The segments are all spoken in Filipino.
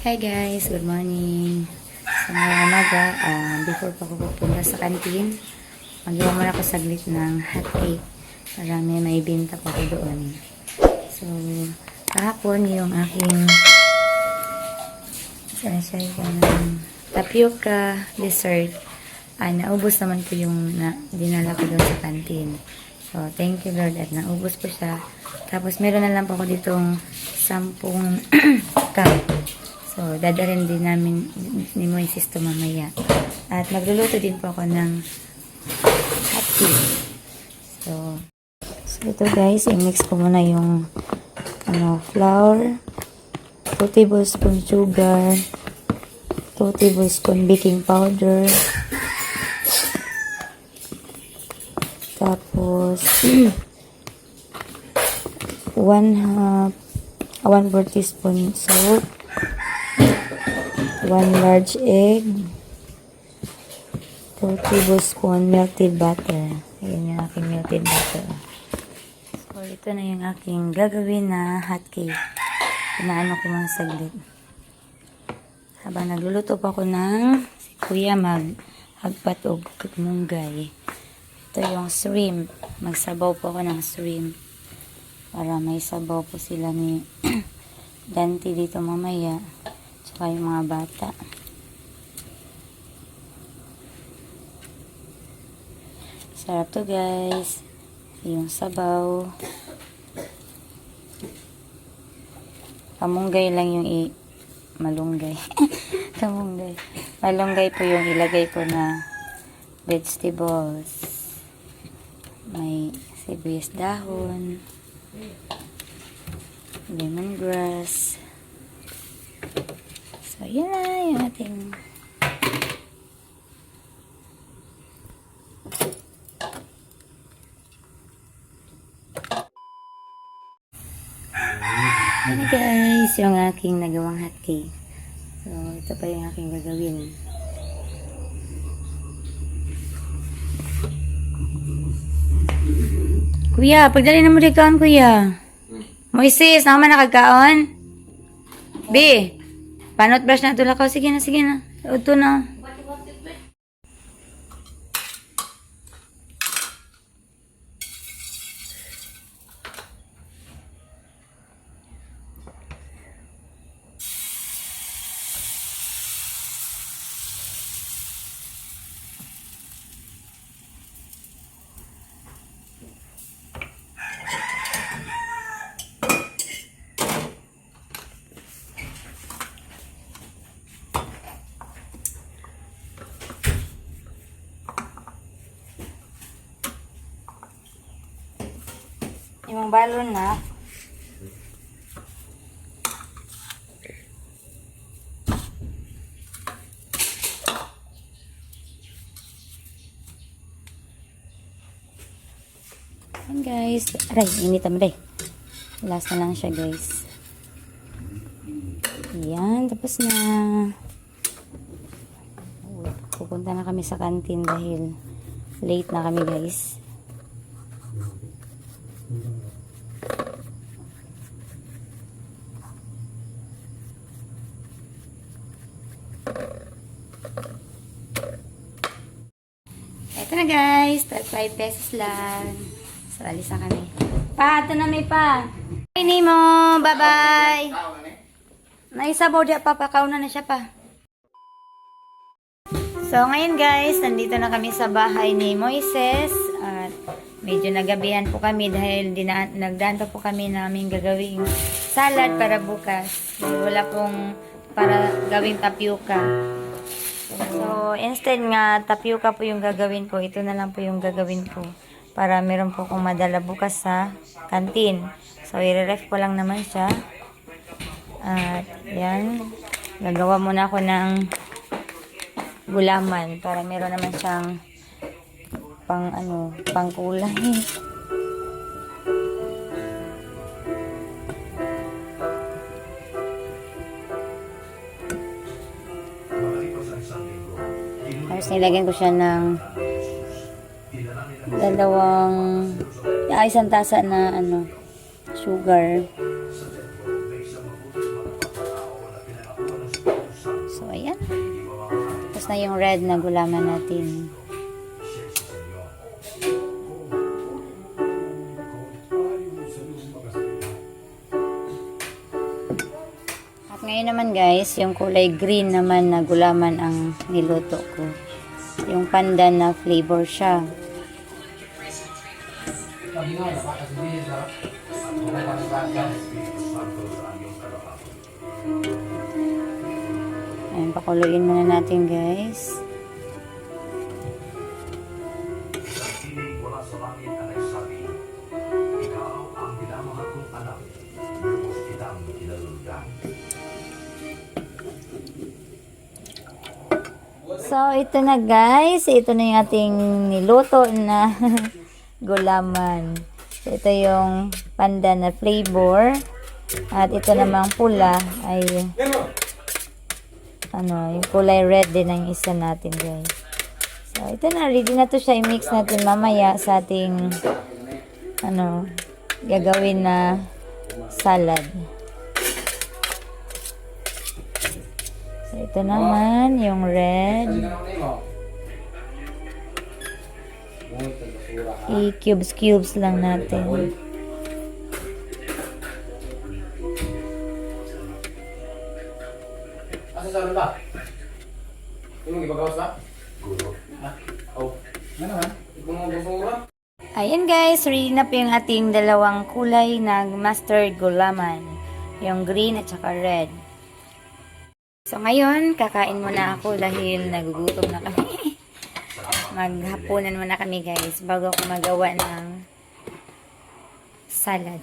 Hi guys, good morning. Sa mga umaga, before pa ko pupunta sa kantin, magawa muna ako saglit ng hot cake para may maibenta pa ko doon. So, kahapon yung aking tapioca dessert, naubos naman po yung dinala ko doon sa kantin. So, thank you Lord at naubos po siya. Tapos, meron na lang po ako ditong 10 cup. So, dadalhin din namin ni Moises to mamaya. At magluluto din po ako ng hot cake. So ito guys, i-mix ko muna yung flour, 2 tablespoon sugar, 2 tablespoon baking powder, tapos 1/4 teaspoon salt, 1 large egg, 2 tablespoon melted butter. Ayan yung aking melted butter. So, ito na yung aking gagawin na hot cake. Pinaano ko mga saglit. Habang nagluluto pa ako ng si Kuya maghagpat o munggay. Ito yung shrimp. Magsabaw po ako ng shrimp. Para may sabaw po sila ni Dante dito mamaya. Tsaka yung mga bata. Sarap to guys. Yung sabaw. Kamunggay lang yung malunggay. Kamunggay. Malunggay po yung ilagay ko na vegetables. May sibuyas dahon. Lemongrass. So, yun na yung ating yan guys, yung aking nagawang hot cake. So, ito pa yung aking gagawin. Kuya, pagdali na mo rin kaon, kuya. Moises, naman nakagkaon? B, panot brush na tulakaw. Sige na, sige na. Ito na. Yung balon na. Ayan guys. Aray, init naman day. Last na lang siya guys. Ayan, tapos na. Pupunta na kami sa kantin dahil late na kami guys. Ito na guys, 5 pesos lang. So, alis na kami. Pa, ito na may pa. Ini mo, bye-bye. Naisabaw diya pa, pakauna na siya pa. So, ngayon guys, nandito na kami sa bahay ni Moises. At medyo nagabihan po kami dahil nagdaan pa po kami namin gagawing salad para bukas. Wala pong para gawing tapioca. So, instead nga, tapioca po yung gagawin ko. Ito na lang po yung gagawin ko. Para meron po akong madala bukas sa kantin. So, i-ref ko lang naman siya. At, yan. Gagawa muna ako ng gulaman. Para meron naman siyang pang kulay. Tapos nilagyan ko siya ng isang tasa na sugar. So, ayan. Tapos na yung red na gulaman natin. At ngayon naman guys, yung kulay green naman na gulaman ang niluto ko. Yung pandan na flavor siya. Ayan, pakuluin muna natin guys. So, ito na guys. Ito na yung ating niluto na gulaman. So, ito yung pandan na flavor. At ito namang pula ay yung kulay red din ang isa natin guys. So, ito na. Ready na to siya. I-mix natin mamaya sa ating gagawin na salad. So, ito naman yung red. I-cubes lang natin. Asa ba? Yung ibagawas ba? Gulo. Oh. Ano naman? Ibang Ayan guys, ready na po yung ating dalawang kulay na mustard gulaman. Yung green at saka red. So ngayon, kakain muna ako dahil nagugutom na kami. Maghapunan muna kami guys bago ako magawa ng salad.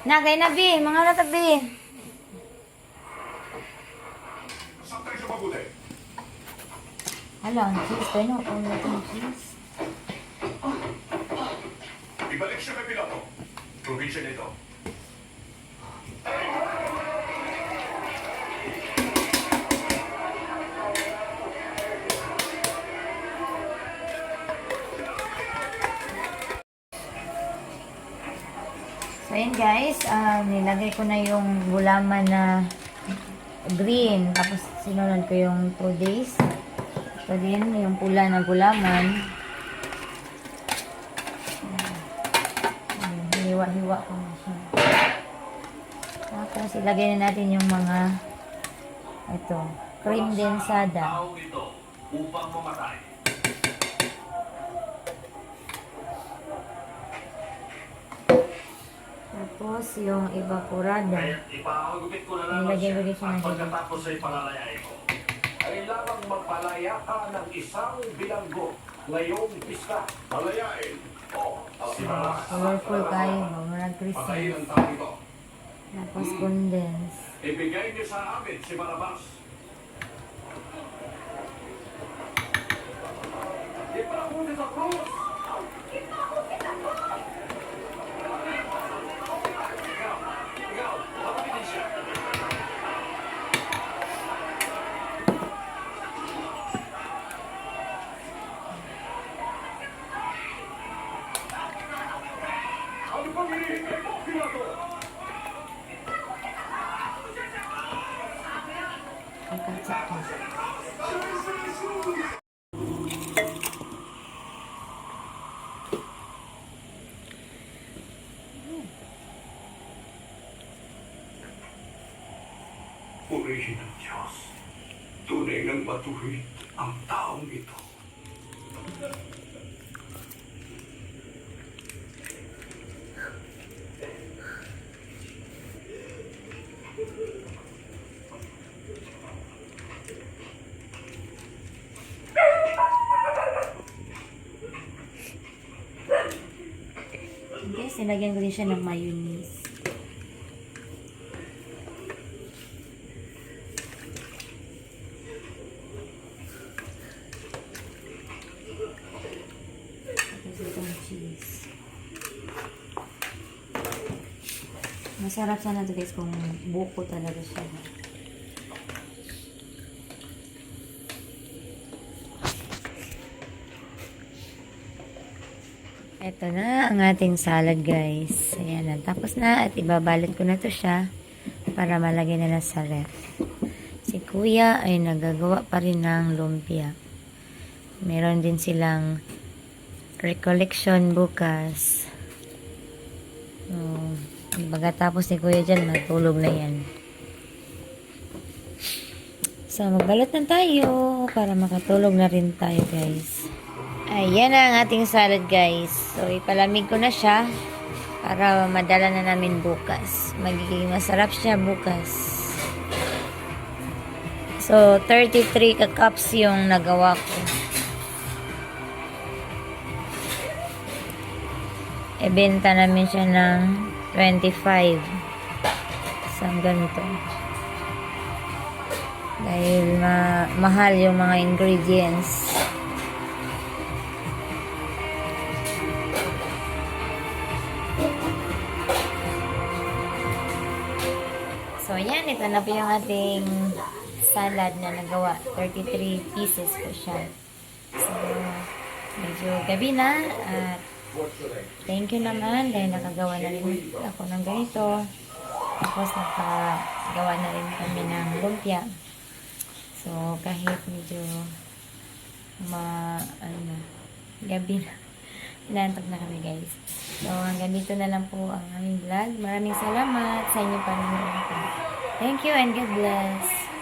Nagay na bi, mga natabi. Hala, ang cheese. Tayo na kung natin cheese. Ibalik siya kay Pilato. Probinsya nito. So, ayan guys, nilagay ko na yung gulaman na green. Tapos, sinunod ko yung 2 days. Ito din, yung pula na gulaman. Hiwa-hiwa ko na siya. Tapos, ilagay na natin yung mga cream densada. Upang mamatay. Tapos, yung evaporada. Ipahagupit ko na naman Nilagay siya siya ng pagkatapos ay palalayain ko. Kailangang magpalaya ka ng isang bilanggo ngayong pista. Palayain. Colorful kayo, marag Patayin Christmas. ang tao ito. Tapos, condense. Ibigay niyo sa amin si Barabas. Ipahuli sa krus. Ikaw, papapitin siya. Ang pag-iingay mo, Pilato! Purihin ng Diyos. Tunay ng matuwid ang taong ito. Guys, nilagyan ko din siya ng mayonnaise. Tapos itong cheese. Masarap sana ito guys kung buko talaga siya. Ito na ang ating salad guys. Ayan na. Tapos na at ibabalot ko na to siya para malagay nila sa ref. Si kuya ay nagagawa pa rin ng lumpia. Meron din silang recollection bukas. Pagkatapos ni kuya dyan, matulog na yan. So, magbalot na tayo para makatulog na rin tayo, guys. Ayan na ang ating salad, guys. So, ipalamig ko na siya para madala na namin bukas. Magiging masarap siya bukas. So, 33 ka-cups yung nagawa ko. Ibenta namin siya ng 25. Isang ganito. Dahil mahal yung mga ingredients. So, yan. Ito na po yung ating salad na nagawa. 33 pieces po siya. So, medyo gabi na. At thank you naman dahil nakagawa na rin ako ng ganito. Tapos nakagawa na rin kami ng lumpia. So, kahit medyo gabi na, inaantok na kami, guys. So, hanggang dito na lang po ang aming vlog. Maraming salamat sa inyo panonood. Thank you and God bless.